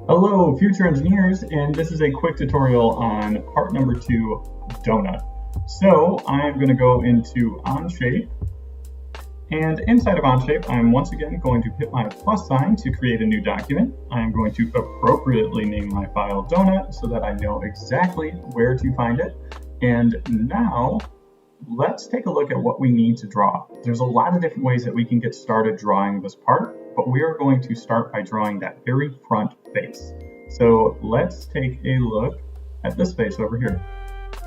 Hello, future engineers, and this is a quick tutorial on part number 2, donut. So I am going to go into OnShape, and inside of OnShape, I'm once again going to hit my plus sign to create a new document. I'm going to appropriately name my file donut so that I know exactly where to find it. And now let's take a look at what we need to draw. There's a lot of different ways that we can get started drawing this part, but we are going to start by drawing that very front face. So let's take a look at this face over here.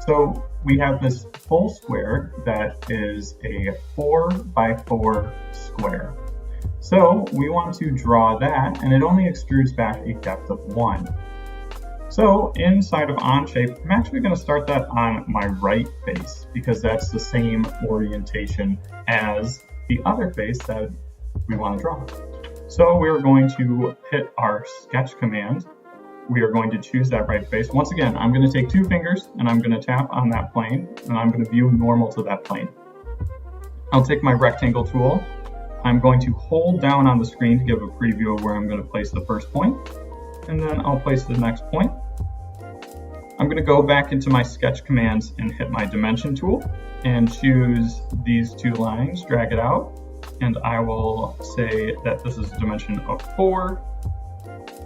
So we have this full square that is a 4x4 square. So we want to draw that, and it only extrudes back a depth of 1. So inside of OnShape, I'm actually going to start that on my right face because that's the same orientation as the other face that we want to draw. So we're going to hit our sketch command. We are going to choose that right face. Once again, I'm going to take 2 fingers and I'm going to tap on that plane and I'm going to view normal to that plane. I'll take my rectangle tool. I'm going to hold down on the screen to give a preview of where I'm going to place the first point. And then I'll place the next point. I'm going to go back into my sketch commands and hit my dimension tool and choose these 2 lines, drag it out, and I will say that this is a dimension of 4,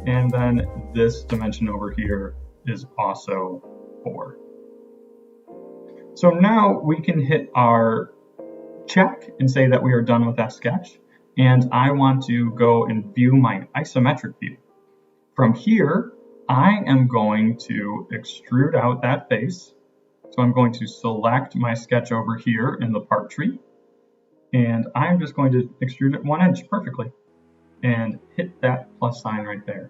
and then this dimension over here is also 4. So now we can hit our check and say that we are done with that sketch, and I want to go and view my isometric view. From here, I am going to extrude out that face. So I'm going to select my sketch over here in the part tree, and I'm just going to extrude it 1 inch perfectly and hit that plus sign right there.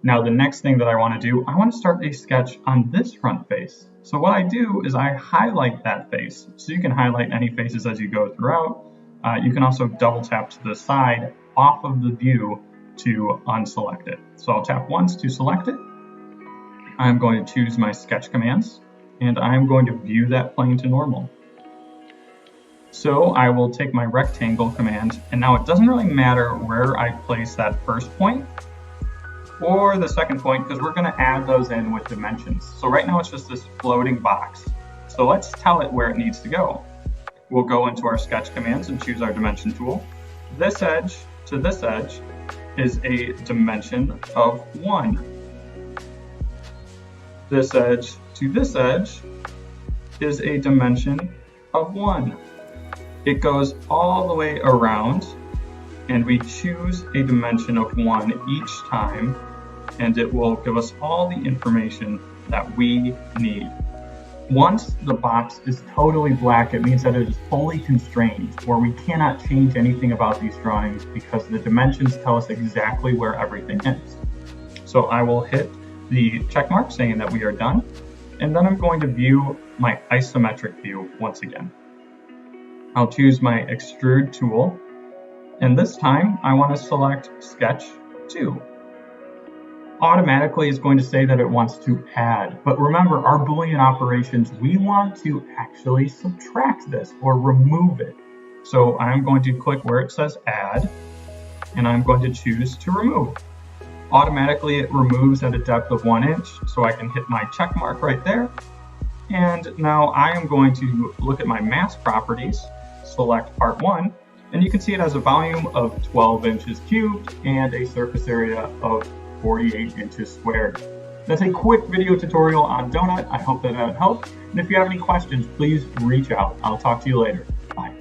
Now the next thing that I want to do, I want to start a sketch on this front face. So what I do is I highlight that face. So you can highlight any faces as you go throughout. You can also double tap to the side off of the view to unselect it. So I'll tap once to select it. I'm going to choose my sketch commands and I'm going to view that plane to normal. So I will take my rectangle command, and now it doesn't really matter where I place that first point or the second point because we're going to add those in with dimensions. So right now it's just this floating box. So let's tell it where it needs to go. We'll go into our sketch commands and choose our dimension tool. This edge to this edge is a dimension of 1. This edge to this edge is a dimension of 1. It goes all the way around, and we choose a dimension of 1 each time, and it will give us all the information that we need. Once the box is totally black, it means that it is fully constrained, or we cannot change anything about these drawings because the dimensions tell us exactly where everything is. So I will hit the check mark saying that we are done, and then I'm going to view my isometric view once again. I'll choose my extrude tool, and this time I want to select sketch 2. Automatically it's going to say that it wants to add, but remember our Boolean operations, we want to actually subtract this or remove it. So I'm going to click where it says add, and I'm going to choose to remove. Automatically it removes at a depth of 1 inch, so I can hit my check mark right there. And now I am going to look at my mass properties, select part 1, and you can see it has a volume of 12 inches cubed and a surface area of 48 inches squared. That's a quick video tutorial on donut. I hope that helped. And if you have any questions, please reach out. I'll talk to you later. Bye.